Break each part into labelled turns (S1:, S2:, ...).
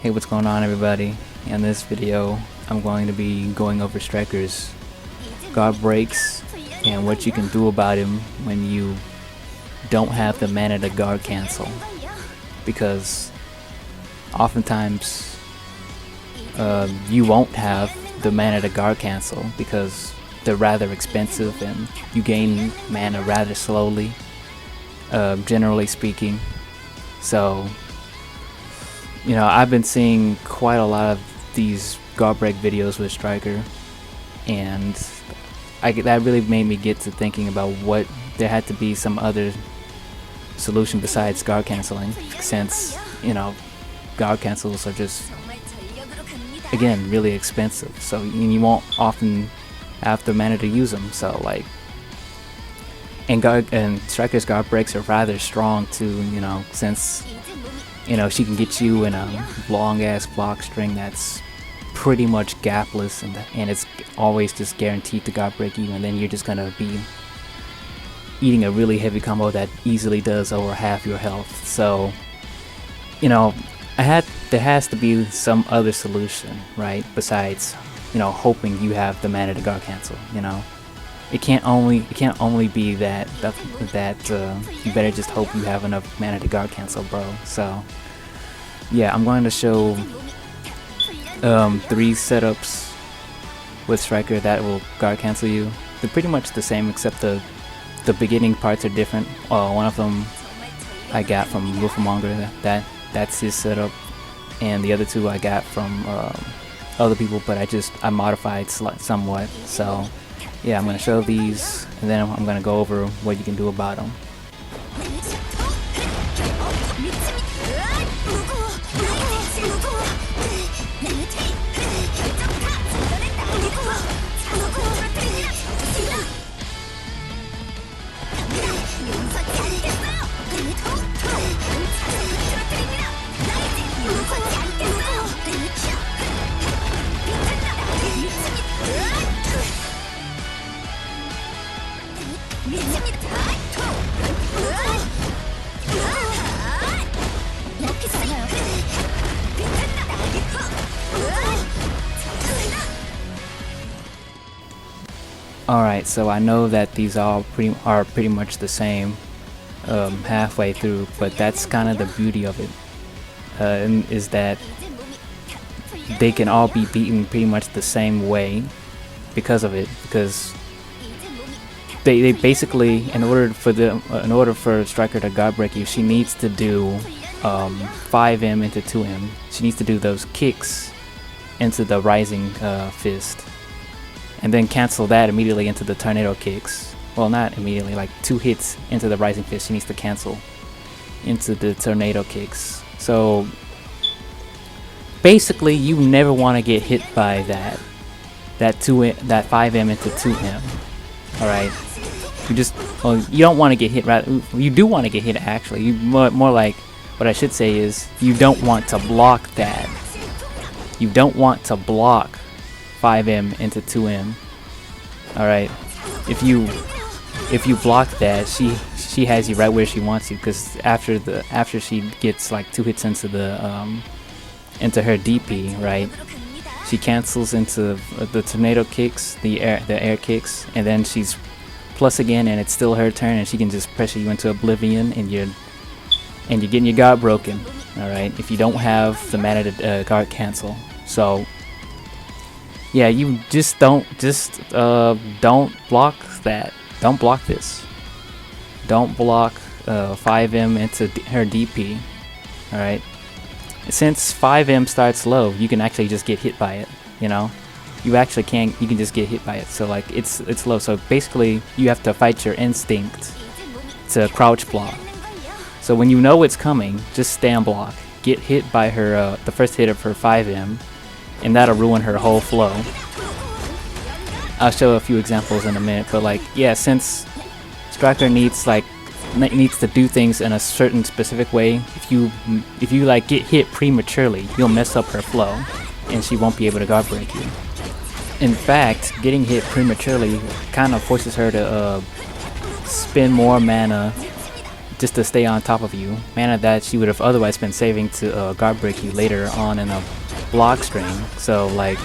S1: Hey, what's going on, everybody? In this video I'm going to be going over Striker's guard breaks and what you can do about him when you don't have the mana to guard cancel, because oftentimes you won't have the mana to guard cancel because they're rather expensive and you gain mana rather slowly, generally speaking. So you know, I've been seeing quite a lot of these guard break videos with Striker, and that really made me get to thinking about what there had to be some other solution besides guard canceling, since, you know, guard cancels are just, again, really expensive, so you won't often have the mana to use them. So like, and Striker's guard breaks are rather strong too, you know, since, you know, she can get you in a long ass block string that's pretty much gapless, and it's always just guaranteed to guard break you, and then you're just gonna be eating a really heavy combo that easily does over half your health. So, you know, there has to be some other solution, right? Besides, you know, hoping you have the mana to guard cancel. You know, it can't only be that you better just hope you have enough mana to guard cancel, bro. So yeah, I'm going to show 3 setups with Striker that will guard cancel you. They're pretty much the same, except the beginning parts are different. One of them I got from Wolfmonger, that's his setup, and the other 2 I got from other people, but I modified somewhat. So yeah, I'm going to show these, and then I'm going to go over what you can do about them. Alright, so I know that these all are pretty much the same halfway through, but that's kind of the beauty of it, is that they can all be beaten pretty much the same way because of it, because they basically, in order for Striker to guard break you, she needs to do 5M into 2M. She needs to do those kicks into the rising fist, and then cancel that immediately into the tornado kicks. Well, not immediately, like 2 hits into the rising fist, she needs to cancel into the tornado kicks. So basically, you never want to get hit by that 5M into 2M. All right, you don't want to get hit, right? You do want to get hit, actually. More like, what I should say is, you don't want to block that. You don't want to block 5M into 2M. All right, if you block that, she has you right where she wants you, because after she gets like 2 hits into her DP, right, she cancels into the tornado kicks, the air kicks, and then she's plus again, and it's still her turn, and she can just pressure you into oblivion, and you're getting your guard broken. All right, if you don't have the mana to guard cancel. So yeah, you just don't block that. Don't block this. Don't block 5M into her DP. All right. Since 5M starts low, you can actually just get hit by it. You know, you can just get hit by it. So like, it's low. So basically, you have to fight your instinct to crouch block. So when you know it's coming, just stand block. Get hit by her the first hit of her 5M, and that'll ruin her whole flow. I'll show a few examples in a minute, but like, yeah, since Striker needs to do things in a certain specific way, if you like get hit prematurely, you'll mess up her flow, and she won't be able to guard break you. In fact, getting hit prematurely kind of forces her to spend more mana just to stay on top of you. Mana that she would have otherwise been saving to guard break you later on in a block string. So like,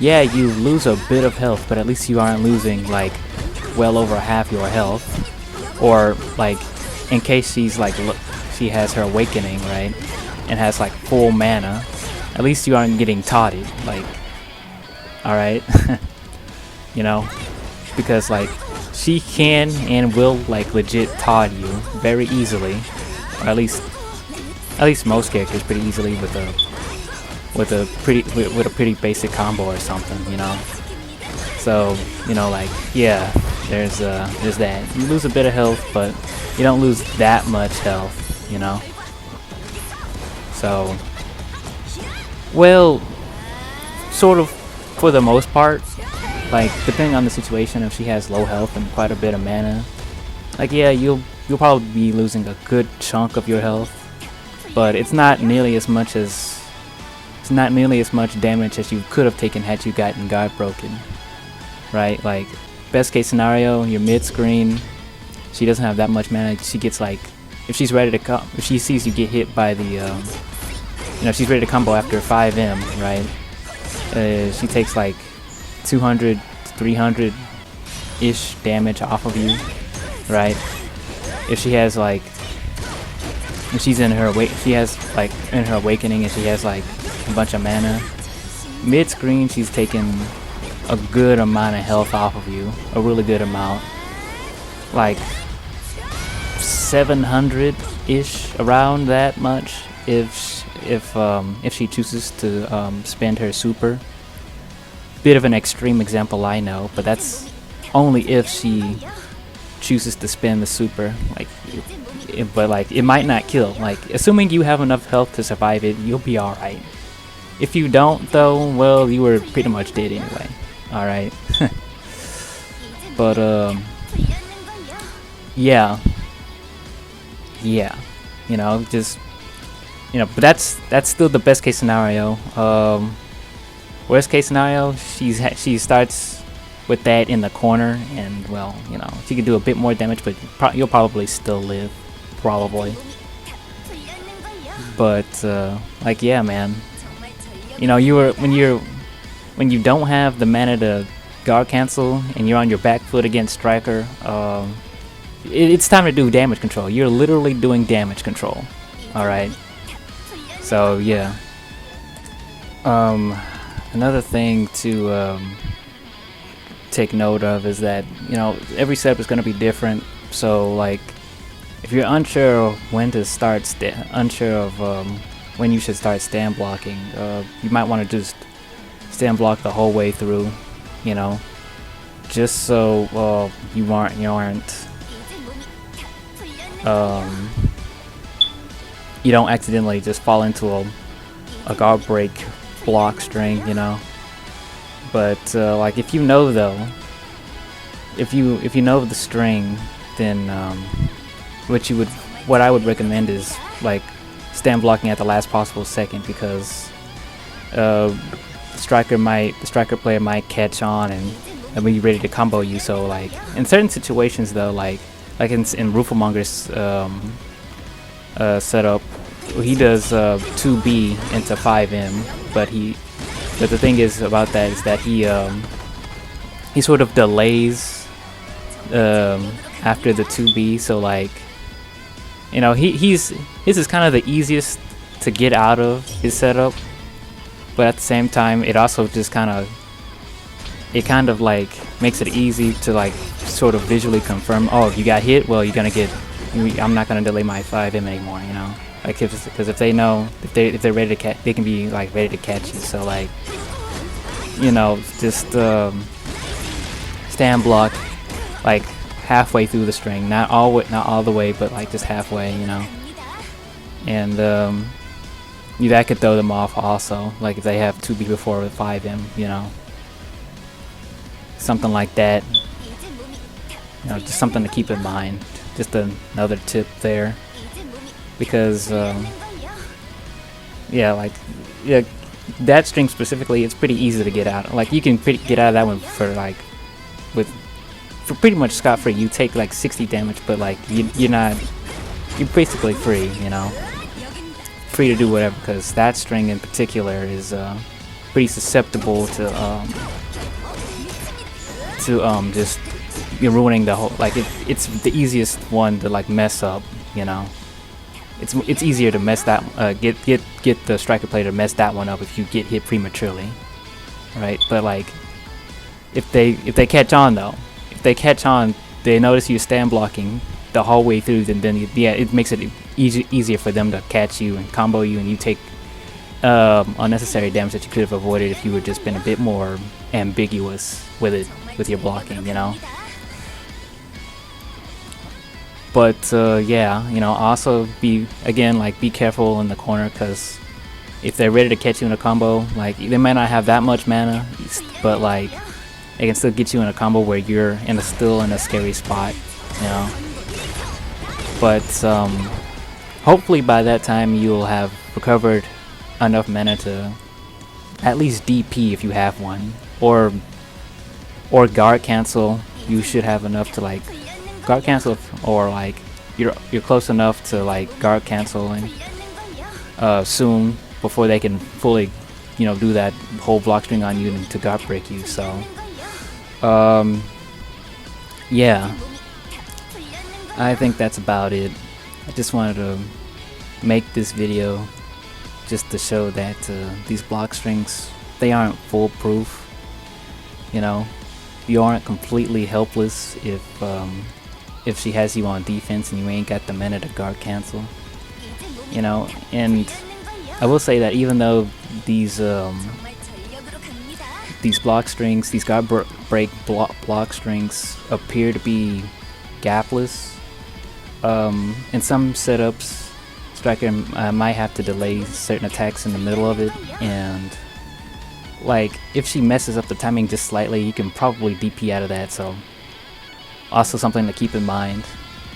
S1: yeah, you lose a bit of health, but at least you aren't losing like well over half your health. Or like, in case she's like, she has her awakening, right, and has like full mana, at least you aren't getting toddied. Like, alright, you know, because like she can and will like legit Todd you very easily, or at least most characters pretty easily with a pretty basic combo or something, you know. So, you know, like, yeah, there's that. You lose a bit of health, but you don't lose that much health, you know. So, well, sort of for the most part. Like, depending on the situation, if she has low health and quite a bit of mana, like, yeah, you'll probably be losing a good chunk of your health, but it's not nearly as much damage as you could have taken had you gotten guard broken, right? Like, best case scenario, your mid screen, she doesn't have that much mana. She gets like, if she's ready to if she sees you get hit by the, you know, she's ready to combo after 5M, right? She takes like 200, 300-ish damage off of you, right? If she has like, if she's in her in her awakening and she has like a bunch of mana, mid screen she's taking a good amount of health off of you, a really good amount, like 700-ish, around that much, if she chooses to spend her super. Bit of an extreme example, I know, but that's only if she chooses to spend the super. Like, but like, it might not kill. Like, assuming you have enough health to survive it, you'll be all right. If you don't, though, well, you were pretty much dead anyway. All right. But yeah, you know, just, you know, but that's still the best case scenario. Worst case scenario, she starts with that in the corner, and well, you know, she can do a bit more damage, but you'll probably still live, probably. But like, yeah, man, you know, when you don't have the mana to guard cancel and you're on your back foot against Striker, it's time to do damage control. You're literally doing damage control. All right. So yeah. Another thing to take note of is that, you know, every setup is going to be different. So like, if you're unsure of when to start, when you should start stand blocking, you might want to just stand block the whole way through, you know, just so you aren't you don't accidentally just fall into a guard break block string, you know. But like, if you know though, if you know the string, then what I would recommend is like stand blocking at the last possible second, because the striker player might catch on and be ready to combo you. So like, in certain situations though, like in Roofamonger's setup, he does 2B into 5M, but the thing is about that is that he sort of delays after the 2B. So like, you know, his is kind of the easiest to get out of his setup, but at the same time, it also just kind of like makes it easy to like sort of visually confirm, oh, if you got hit, well, I'm not gonna delay my 5M anymore, you know. Like, because if they know, if they're ready to catch, they can be like ready to catch you. So like, you know, just stand block like halfway through the string, not all the way, but like just halfway, you know. And that could throw them off also, like if they have 2B before with 5M, you know, something like that. You know, just something to keep in mind. Just another tip there. Because yeah, that string specifically, it's pretty easy to get out. Like, you can get out of that one for pretty much scot-free. You take like 60 damage, but like you're not you're basically free, you know, free to do whatever, because that string in particular is pretty susceptible to just you're ruining the whole, like it's the easiest one to like mess up, you know. It's easier to mess that get the striker player to mess that one up if you get hit prematurely, right? But like if they catch on though, if they catch on, they notice you stand blocking the whole way through, then yeah, it makes it easier for them to catch you and combo you, and you take unnecessary damage that you could have avoided if you would just been a bit more ambiguous with it, with your blocking, you know. But yeah, you know, also be careful in the corner, because if they're ready to catch you in a combo, like they might not have that much mana, but like they can still get you in a combo where you're still in a scary spot, you know. But hopefully by that time you'll have recovered enough mana to at least DP if you have one, or guard cancel. You should have enough to like guard cancel, or like you're close enough to like guard canceling soon before they can fully, you know, do that whole block string on you and to guard break you. So yeah, I think that's about it. I just wanted to make this video just to show that these block strings, they aren't foolproof, you know. You aren't completely helpless if she has you on defense and you ain't got the mana to guard cancel, you know. And I will say that even though these block strings, these guard break block strings appear to be gapless, in some setups striker might have to delay certain attacks in the middle of it, and like if she messes up the timing just slightly, you can probably DP out of that. So also something to keep in mind.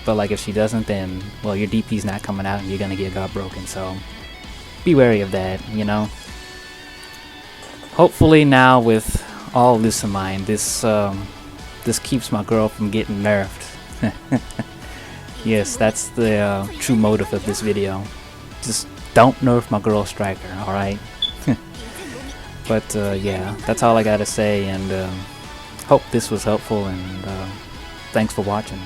S1: But like if she doesn't, then well, your DP's not coming out and you're gonna get guard broken, so be wary of that, you know. Hopefully now with all this in mind, this keeps my girl from getting nerfed. Yes, that's the true motive of this video. Just don't nerf my girl striker, alright? But yeah, that's all I gotta say, and hope this was helpful, and thanks for watching.